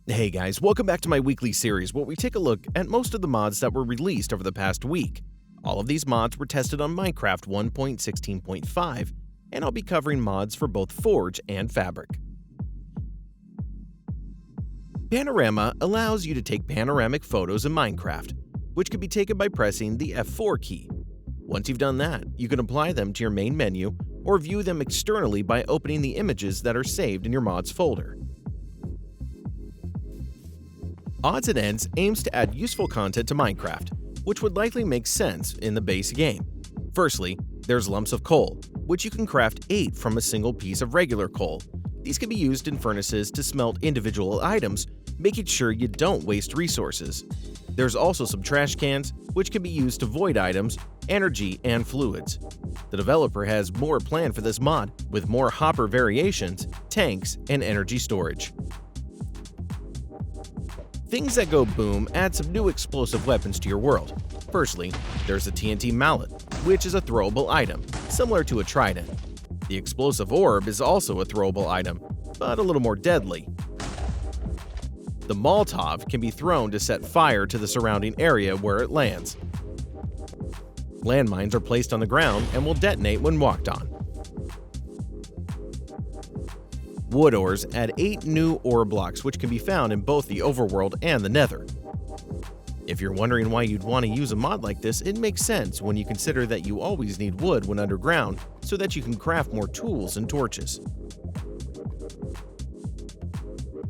Hey guys, welcome back to my weekly series where we take a look at most of the mods that were released over the past week. All of these mods were tested on Minecraft 1.16.5, and I'll be covering mods for both Forge and Fabric. Panorama allows you to take panoramic photos in Minecraft, which can be taken by pressing the F4 key. Once you've done that, you can apply them to your main menu or view them externally by opening the images that are saved in your mods folder. Odds and Ends aims to add useful content to Minecraft, which would likely make sense in the base game. Firstly, there's lumps of coal, which you can craft 8 from a single piece of regular coal. These can be used in furnaces to smelt individual items, making sure you don't waste resources. There's also some trash cans, which can be used to void items, energy, and fluids. The developer has more planned for this mod, with more hopper variations, tanks, and energy storage. Things That Go Boom add some new explosive weapons to your world. Firstly, there's the TNT Mallet, which is a throwable item, similar to a trident. The Explosive Orb is also a throwable item, but a little more deadly. The Molotov can be thrown to set fire to the surrounding area where it lands. Landmines are placed on the ground and will detonate when walked on. Wood Ores add 8 new ore blocks which can be found in both the overworld and the nether. If you're wondering why you'd want to use a mod like this, it makes sense when you consider that you always need wood when underground so that you can craft more tools and torches.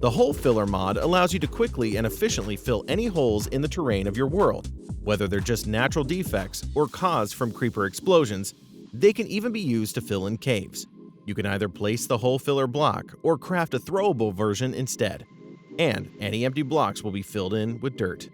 The Hole Filler mod allows you to quickly and efficiently fill any holes in the terrain of your world. Whether they're just natural defects or caused from creeper explosions, they can even be used to fill in caves. You can either place the hole filler block or craft a throwable version instead, and any empty blocks will be filled in with dirt.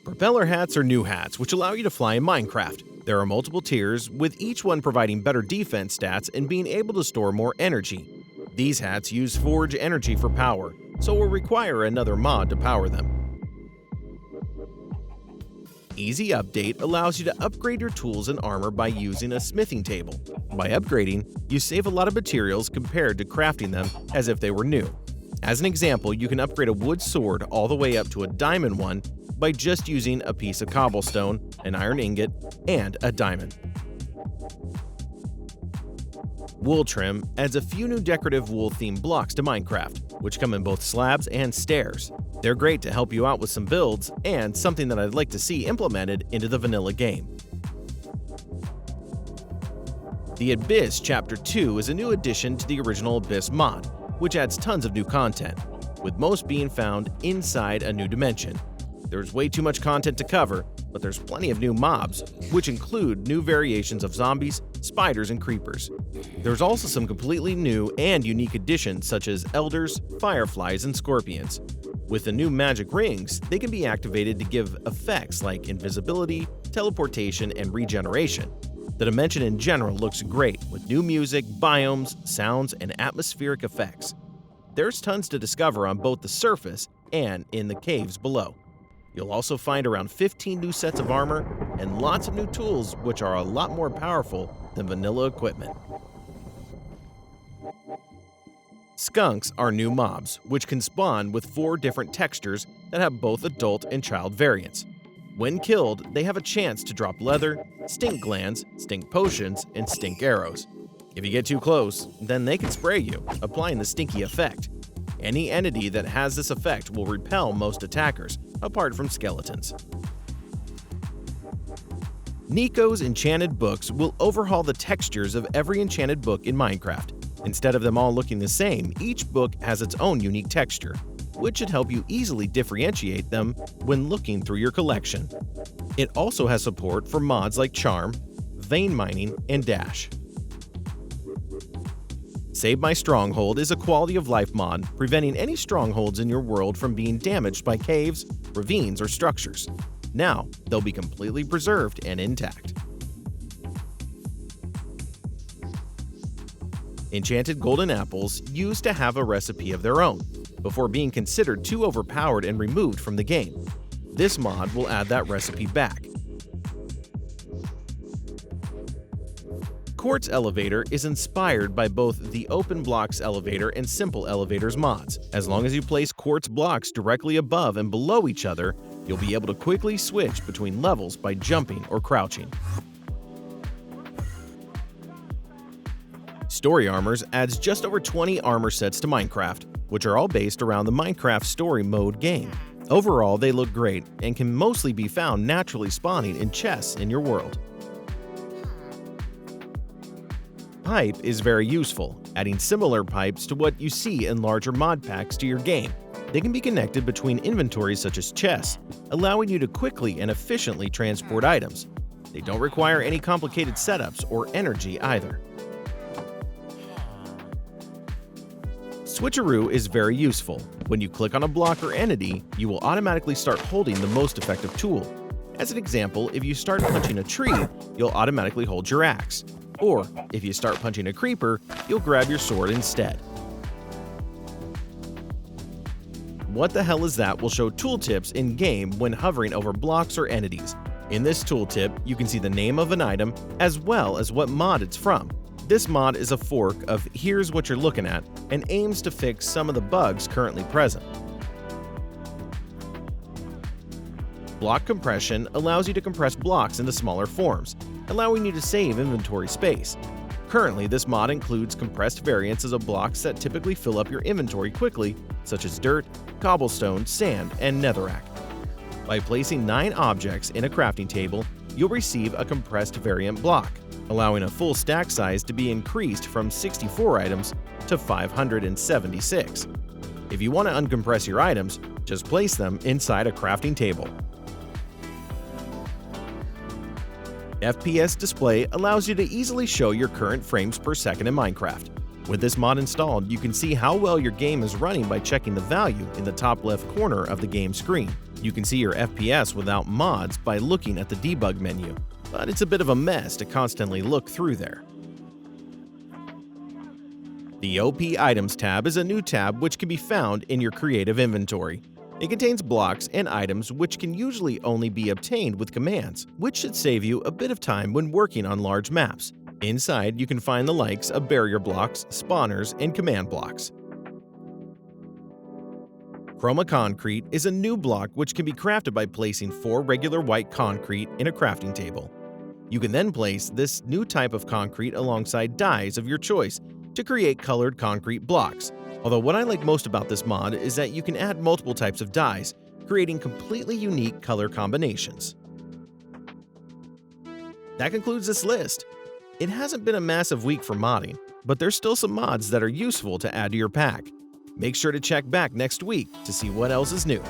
Propeller hats are new hats which allow you to fly in Minecraft. There are multiple tiers, with each one providing better defense stats and being able to store more energy. These hats use Forge energy for power, so will require another mod to power them. Easy Update allows you to upgrade your tools and armor by using a smithing table. By upgrading, you save a lot of materials compared to crafting them as if they were new. As an example, you can upgrade a wood sword all the way up to a diamond one by just using a piece of cobblestone, an iron ingot, and a diamond. Wool Trim adds a few new decorative wool-themed blocks to Minecraft, which come in both slabs and stairs. They're great to help you out with some builds, and something that I'd like to see implemented into the vanilla game. The Abyss Chapter 2 is a new addition to the original Abyss mod, which adds tons of new content, with most being found inside a new dimension. There's way too much content to cover, but there's plenty of new mobs, which include new variations of zombies, spiders, and creepers. There's also some completely new and unique additions such as elders, fireflies, and scorpions. With the new magic rings, they can be activated to give effects like invisibility, teleportation, and regeneration. The dimension in general looks great, with new music, biomes, sounds, and atmospheric effects. There's tons to discover on both the surface and in the caves below. You'll also find around 15 new sets of armor and lots of new tools which are a lot more powerful than vanilla equipment. Skunks are new mobs, which can spawn with 4 different textures that have both adult and child variants. When killed, they have a chance to drop leather, stink glands, stink potions, and stink arrows. If you get too close, then they can spray you, applying the stinky effect. Any entity that has this effect will repel most attackers, apart from skeletons. Neko's Enchanted books will overhaul the textures of every enchanted book in Minecraft. Instead of them all looking the same, each book has its own unique texture, which should help you easily differentiate them when looking through your collection. It also has support for mods like Charm, Vein Mining, and Dash. Save My Stronghold is a quality of life mod, preventing any strongholds in your world from being damaged by caves, ravines, or structures. Now, they'll be completely preserved and intact. Enchanted golden apples used to have a recipe of their own, before being considered too overpowered and removed from the game. This mod will add that recipe back. Quartz Elevator is inspired by both the Open Blocks Elevator and Simple Elevators mods. As long as you place quartz blocks directly above and below each other, you'll be able to quickly switch between levels by jumping or crouching. Story Armors adds just over 20 armor sets to Minecraft, which are all based around the Minecraft Story Mode game. Overall, they look great and can mostly be found naturally spawning in chests in your world. Pipe is very useful, adding similar pipes to what you see in larger mod packs to your game. They can be connected between inventories such as chests, allowing you to quickly and efficiently transport items. They don't require any complicated setups or energy either. Switcheroo is very useful. When you click on a block or entity, you will automatically start holding the most effective tool. As an example, if you start punching a tree, you'll automatically hold your axe. Or, if you start punching a creeper, you'll grab your sword instead. What the Hell Is That will show tooltips in-game when hovering over blocks or entities. In this tooltip, you can see the name of an item as well as what mod it's from. This mod is a fork of Here's What You're Looking At and aims to fix some of the bugs currently present. Block compression allows you to compress blocks into smaller forms, allowing you to save inventory space. Currently, this mod includes compressed variants of blocks that typically fill up your inventory quickly, such as dirt, cobblestone, sand, and netherrack. By placing 9 objects in a crafting table, you'll receive a compressed variant block, allowing a full stack size to be increased from 64 items to 576. If you want to uncompress your items, just place them inside a crafting table. FPS Display allows you to easily show your current frames per second in Minecraft. With this mod installed, you can see how well your game is running by checking the value in the top left corner of the game screen. You can see your FPS without mods by looking at the debug menu, but it's a bit of a mess to constantly look through there. The OP Items tab is a new tab which can be found in your creative inventory. It contains blocks and items which can usually only be obtained with commands, which should save you a bit of time when working on large maps. Inside, you can find the likes of barrier blocks, spawners, and command blocks. Chroma Concrete is a new block which can be crafted by placing 4 regular white concrete in a crafting table. You can then place this new type of concrete alongside dyes of your choice to create colored concrete blocks. Although what I like most about this mod is that you can add multiple types of dyes, creating completely unique color combinations. That concludes this list. It hasn't been a massive week for modding, but there's still some mods that are useful to add to your pack. Make sure to check back next week to see what else is new.